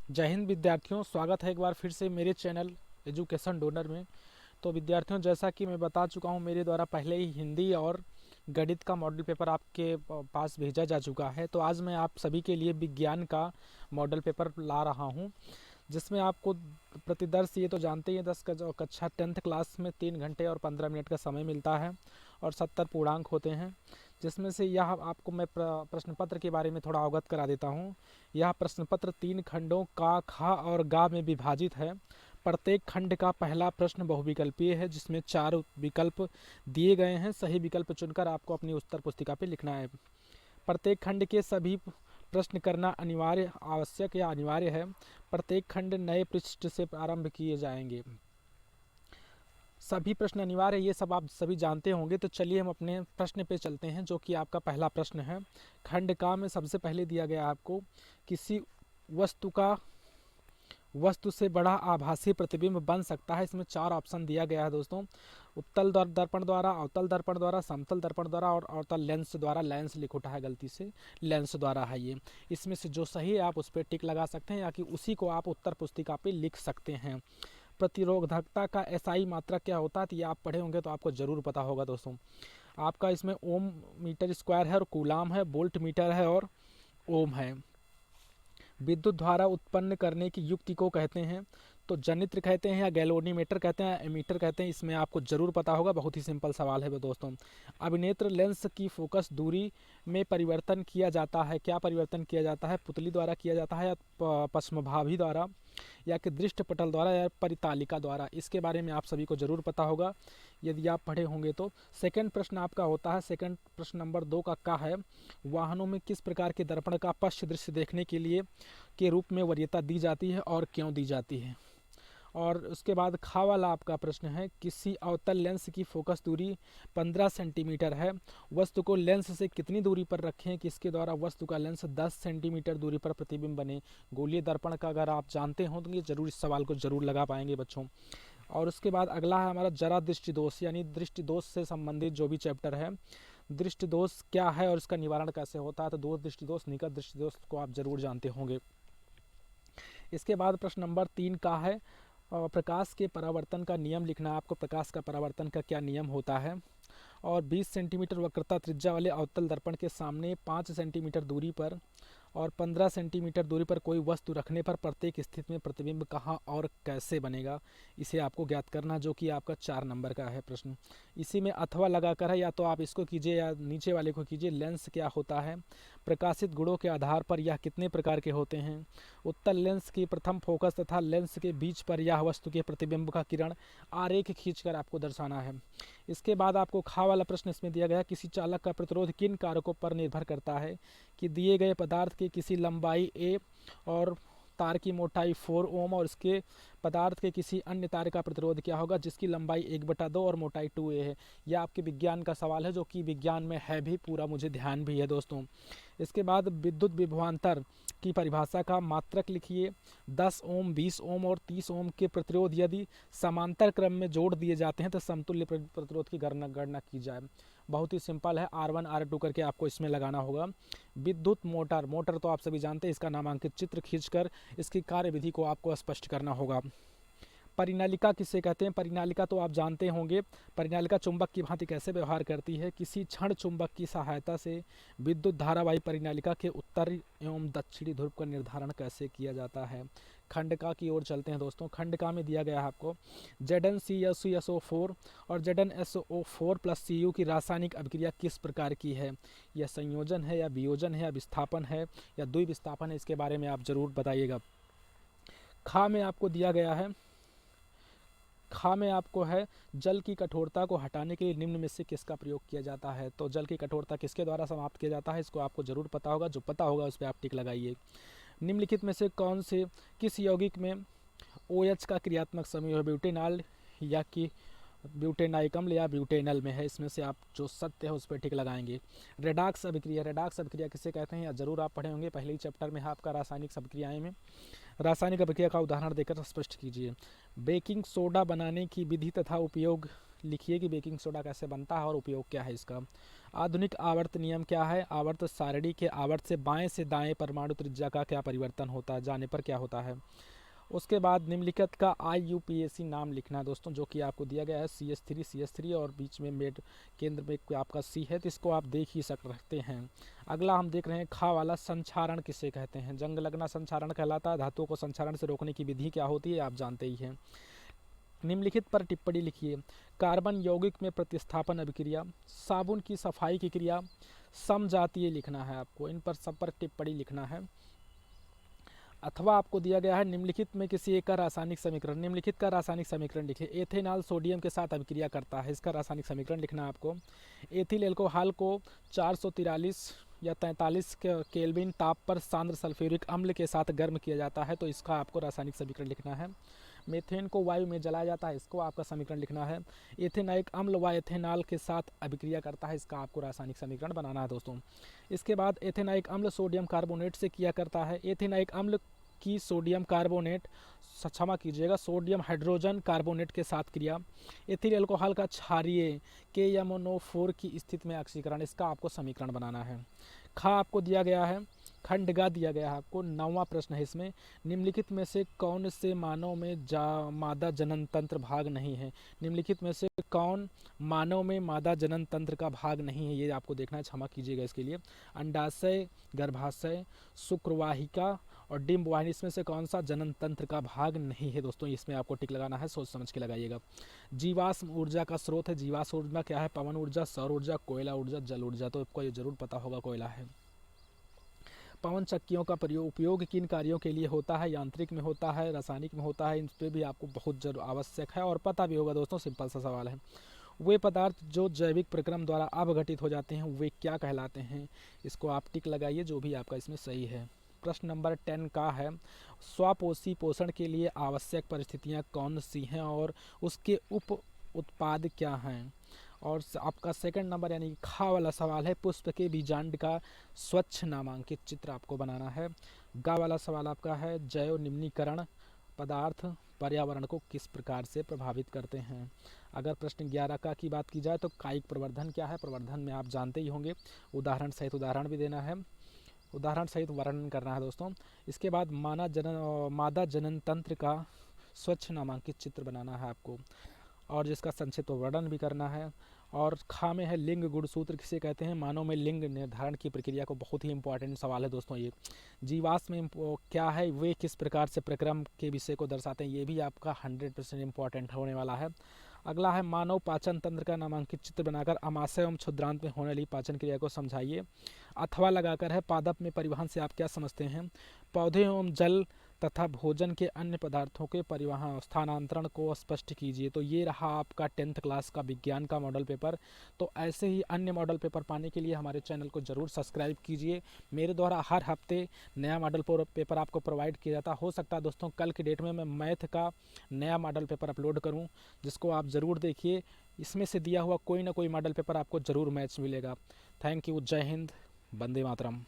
जय हिंद विद्यार्थियों, स्वागत है एक बार फिर से मेरे चैनल एजुकेशन डोनर में। तो विद्यार्थियों, जैसा कि मैं बता चुका हूं, मेरे द्वारा पहले ही हिंदी और गणित का मॉडल पेपर आपके पास भेजा जा चुका है। तो आज मैं आप सभी के लिए विज्ञान का मॉडल पेपर ला रहा हूं, जिसमें आपको प्रतिदर्श, ये तो जानते ही हैं, कक्षा 10th क्लास में 3 घंटे और 15 मिनट का समय मिलता है और 70 पूर्णांक होते हैं। जिसमें से यह आपको मैं प्रश्न पत्र के बारे में थोड़ा अवगत करा देता हूँ। यह प्रश्न पत्र 3 खंडों का, खा और गा में विभाजित है। प्रत्येक खंड का पहला प्रश्न बहुविकल्पीय है, जिसमें 4 विकल्प दिए गए हैं। सही विकल्प चुनकर आपको अपनी उत्तर पुस्तिका पे लिखना है। प्रत्येक खंड के सभी प्रश्न करना अनिवार्य, आवश्यक या अनिवार्य है। प्रत्येक खंड नए पृष्ठ से प्रारंभ किए जाएंगे। सभी प्रश्न अनिवार्य है, ये सब आप सभी जानते होंगे। तो चलिए हम अपने प्रश्न पे चलते हैं, जो कि आपका पहला प्रश्न है। खंड का में सबसे पहले दिया गया आपको, किसी वस्तु का वस्तु से बड़ा आभासी प्रतिबिंब बन सकता है। इसमें 4 ऑप्शन दिया गया है दोस्तों। उत्तल दर्पण द्वारा, अवतल दर्पण द्वारा, समतल दर्पण द्वारा और अवतल लेंस द्वारा। लेंस लिख उठा है गलती से, लेंस द्वारा है ये। इसमें से जो सही है आप उस पर टिक लगा सकते हैं, या कि उसी को आप उत्तर पुस्तिका पे लिख सकते हैं। प्रतिरोधकता का एसआई मात्रक क्या होता है, तो ये आप पढ़े होंगे तो आपको जरूर पता होगा दोस्तों। आपका इसमें ओम मीटर स्क्वायर है और कूलाम है, वोल्ट मीटर है और ओम है। विद्युत धारा उत्पन्न करने की युक्ति को कहते हैं, तो जनित्र कहते हैं, या गैल्वेनोमीटर कहते हैं, एमीटर कहते हैं। इसमें आपको जरूर पता होगा, बहुत ही सिंपल सवाल है वो दोस्तों। अभिनेत्र लेंस की फोकस दूरी में परिवर्तन किया जाता है। क्या परिवर्तन किया जाता है? पुतली द्वारा किया जाता है, या पश्चमभाभी द्वारा, या कि दृष्ट पटल द्वारा, या परितालिका द्वारा। इसके बारे में आप सभी को जरूर पता होगा यदि आप पढ़े होंगे तो। सेकंड प्रश्न आपका होता है, सेकंड प्रश्न नंबर 2 का है, वाहनों में किस प्रकार के दर्पण का पश्च दृश्य देखने के लिए के रूप में वरीयता दी जाती है और क्यों दी जाती है। और उसके बाद खा वाला आपका प्रश्न है, किसी अवतल लेंस की फोकस दूरी 15 सेंटीमीटर है। वस्तु को लेंस से कितनी दूरी पर रखें कि इसके द्वारा वस्तु का लेंस 10 सेंटीमीटर दूरी पर प्रतिबिंब बने। गोलीय दर्पण का अगर आप जानते हो तो ये जरूर इस सवाल को जरूर लगा पाएंगे बच्चों। और उसके बाद अगला है हमारा जरा दृष्टि दोष, यानी दृष्टि दोष से संबंधित जो भी चैप्टर है। दृष्टि दोष क्या है और इसका निवारण कैसे होता है, तो दूर दृष्टि दोष, निकट दृष्टि दोष को आप जरूर जानते होंगे। इसके बाद प्रश्न नंबर 3 का है, प्रकाश के परावर्तन का नियम लिखना है आपको। प्रकाश का परावर्तन का क्या नियम होता है। और 20 सेंटीमीटर वक्रता त्रिज्या वाले अवतल दर्पण के सामने 5 सेंटीमीटर दूरी पर और 15 सेंटीमीटर दूरी पर कोई वस्तु रखने पर प्रत्येक स्थिति में प्रतिबिंब कहाँ और कैसे बनेगा, इसे आपको ज्ञात करना, जो कि आपका 4 नंबर का है प्रश्न। इसी में अथवा लगाकर है, या तो आप इसको कीजिए या नीचे वाले को कीजिए। लेंस क्या होता है, प्रकाशित गुणों के आधार पर यह कितने प्रकार के होते हैं, उत्तल लेंस की प्रथम फोकस तथा लेंस के बीच पर यह वस्तु के प्रतिबिंब का किरण आरेख खींचकर आपको दर्शाना है। इसके बाद आपको खा वाला प्रश्न इसमें दिया गया, किसी चालक का प्रतिरोध किन कारकों पर निर्भर करता है, कि दिए गए पदार्थ के किसी लंबाई ए और तार की मोटाई 4 ओम और इसके पदार्थ के किसी अन्य तार का प्रतिरोध क्या होगा, जिसकी लंबाई 1/2 और मोटाई 2a है। यह आपके विज्ञान का सवाल है, जो कि विज्ञान में है भी, पूरा मुझे ध्यान भी है दोस्तों। इसके बाद विद्युत विभवांतर की परिभाषा का मात्रक लिखिए। 10 ओम, 20 ओम और 30 ओम के प्रतिरोध यदि समांतर क्रम में जोड़ दिए जाते हैं तो समतुल्य प्रतिरोध की गणना की जाए। बहुत ही सिंपल है, R1 R2 करके आपको इसमें लगाना होगा। विद्युत मोटर, मोटर तो आप सभी जानते हैं, इसका नामांकित चित्र खींचकर इसकी कार्यविधि को आपको स्पष्ट करना होगा। परिनालिका किसे कहते हैं, परिनालिका तो आप जानते होंगे। परिनालिका चुंबक की भांति कैसे व्यवहार करती है, किसी क्षण चुंबक की सहायता से विद्युत धारावाही परिनालिका के उत्तरी एवं दक्षिणी ध्रुव का निर्धारण कैसे किया जाता है। खंडका की ओर चलते हैं दोस्तों। खंडका में दिया गया है आपको, ZnCSO4 और ZnSO4 प्लस Cu की रासायनिक अभिक्रिया किस प्रकार की है। यह संयोजन है, या वियोजन है, या विस्थापन है, या द्विविस्थापन है, इसके बारे में आप जरूर बताइएगा। खा में आपको दिया गया है, खा में आपको है, जल की कठोरता को हटाने के लिए निम्न में से किसका प्रयोग किया जाता है। तो जल की कठोरता किसके द्वारा समाप्त किया जाता है, इसको आपको जरूर पता होगा। जो पता होगा उस पर आप टिक लगाइए। निम्नलिखित में से कौन से, किस यौगिक में OH का क्रियात्मक समूह है, ब्यूटेनॉल या कि ब्यूटेनाइकम या ब्यूटेनल में है। इसमें से आप जो सत्य है उस पर टिक लगाएंगे। रेडॉक्स अभिक्रिया, रेडॉक्स अभिक्रिया किसे कहते हैं, या जरूर आप पढ़े होंगे, पहले ही चैप्टर में है आपका रासायनिक अभिक्रियाएं में। रासायनिक अभिक्रिया का उदाहरण देकर स्पष्ट कीजिए। बेकिंग सोडा बनाने की विधि तथा उपयोग लिखिए, कि बेकिंग सोडा कैसे बनता है और उपयोग क्या है इसका। आधुनिक आवर्त नियम क्या है? आवर्त सारणी के आवर्त से दाएं परमाणु त्रिज्या का क्या परिवर्तन होता है, जाने पर क्या होता है? उसके बाद निम्नलिखित का IUPAC नाम लिखना है दोस्तों, जो कि आपको दिया गया है CH3 और बीच में मेड केंद्र में आपका C है, तो इसको आप देख ही सकते हैं। अगला हम देख रहे हैं खा वाला संक्षारण किसे कहते हैं? जंग लगना संक्षारण कहलाता है। धातुओं को संक्षारण से रोकने की विधि क्या होती है, आप जानते ही हैं। निम्नलिखित पर टिप्पणी लिखिए। कार्बन यौगिक में प्रतिस्थापन अभिक्रिया, साबुन की सफाई की क्रिया, समजातीय लिखना है आपको, इन पर सब पर टिप्पणी लिखना है। अथवा आपको दिया गया है निम्नलिखित में किसी एक का रासायनिक समीकरण, निम्नलिखित का रासायनिक समीकरण लिखिए। एथेनॉल सोडियम के साथ अभिक्रिया करता है, इसका रासायनिक समीकरण लिखना है आपको। एथिल एल्कोहल को 443 या 43 केल्विन ताप पर सांद्र सल्फ्यूरिक अम्ल के साथ गर्म किया जाता है, तो इसका आपको रासायनिक समीकरण लिखना है। मीथेन को वायु में जलाया जाता है, इसको आपका समीकरण लिखना है। एथेनाइक अम्ल व एथेनॉल के साथ अभिक्रिया करता है, इसका आपको रासायनिक समीकरण बनाना है दोस्तों। इसके बाद एथेनाइक अम्ल सोडियम कार्बोनेट से किया करता है। एथेनाइक अम्ल की सोडियम कार्बोनेट, क्षमा कीजिएगा, सोडियम हाइड्रोजन कार्बोनेट के साथ क्रिया। एथिल अल्कोहल का क्षारीय KMnO4 की स्थिति में ऑक्सीकरण, इसका आपको समीकरण बनाना है। खा आपको दिया गया है, खंडगा दिया गया है आपको। 9वां प्रश्न है इसमें, निम्नलिखित में से कौन से मानव में मादा जनन तंत्र भाग नहीं है? निम्नलिखित में से कौन मानव में मादा जनन तंत्र का भाग नहीं है, ये आपको देखना है, क्षमा कीजिएगा इसके लिए। अंडाशय, गर्भाशय, शुक्रवाहिका और डिंब वाहिनी, इसमें से कौन सा जनन तंत्र का भाग नहीं है दोस्तों, इसमें आपको टिक लगाना है, सोच समझ के लगाइएगा। जीवाश्म ऊर्जा का स्रोत है, जीवाश्म ऊर्जा क्या है? पवन ऊर्जा, सौर ऊर्जा, कोयला ऊर्जा, जल ऊर्जा, तो आपको ये जरूर पता होगा कोयला है। पवन चक्कियों का उपयोग किन कार्यों के लिए होता है? यांत्रिक में होता है, रासायनिक में होता है, इन पर भी आपको बहुत जरूर आवश्यक है और पता भी होगा दोस्तों, सिंपल सा सवाल है। वे पदार्थ जो जैविक प्रक्रम द्वारा अपघटित हो जाते हैं वे क्या कहलाते हैं? इसको आप टिक लगाइए, जो भी आपका इसमें सही है। प्रश्न नंबर 10 का है, स्वपोषी पोषण के लिए आवश्यक परिस्थितियां कौन सी हैं और उसके उप उत्पाद क्या हैं? और आपका सेकंड नंबर यानी कि खा वाला सवाल है, पुष्प के बीजांड का स्वच्छ नामांकित चित्र आपको बनाना है। गा वाला सवाल आपका है, जैव निम्नीकरण पदार्थ पर्यावरण को किस प्रकार से प्रभावित करते हैं? अगर प्रश्न 11 का की बात की जाए तो कायिक प्रवर्धन क्या है? प्रवर्धन में आप जानते ही होंगे, उदाहरण सहित उदाहरण भी देना है, उदाहरण सहित वर्णन करना है दोस्तों। इसके बाद मादा जनन तंत्र का स्वच्छ नामांकित चित्र बनाना है आपको, और जिसका संक्षिप्त वर्णन भी करना है। और खा में है लिंग गुणसूत्र किसे कहते हैं? मानव में लिंग निर्धारण की प्रक्रिया को, बहुत ही इंपॉर्टेंट सवाल है दोस्तों ये। जीवाश्म में क्या है? वे किस प्रकार से प्रक्रम के विषय को दर्शाते हैं? ये भी आपका 100% इंपॉर्टेंट होने वाला है। अगला है मानव पाचन तंत्र का नामांकित चित्र बनाकर अमाशय एवं क्षुद्रांत में होने वाली पाचन क्रिया को समझाइए। अथवा लगाकर है, पादप में परिवहन से आप क्या समझते हैं? पौधे एवं जल तथा भोजन के अन्य पदार्थों के परिवहन स्थानांतरण को स्पष्ट कीजिए। तो ये रहा आपका 10th क्लास का विज्ञान का मॉडल पेपर। तो ऐसे ही अन्य मॉडल पेपर पाने के लिए हमारे चैनल को ज़रूर सब्सक्राइब कीजिए। मेरे द्वारा हर हफ्ते नया मॉडल पेपर आपको प्रोवाइड किया जाता। हो सकता है दोस्तों कल की डेट में मैं मैथ का नया मॉडल पेपर अपलोड करूँ, जिसको आप ज़रूर देखिए। इसमें से दिया हुआ कोई ना कोई मॉडल पेपर आपको ज़रूर मैच मिलेगा। थैंक यू, जय हिंद, वंदे मातरम।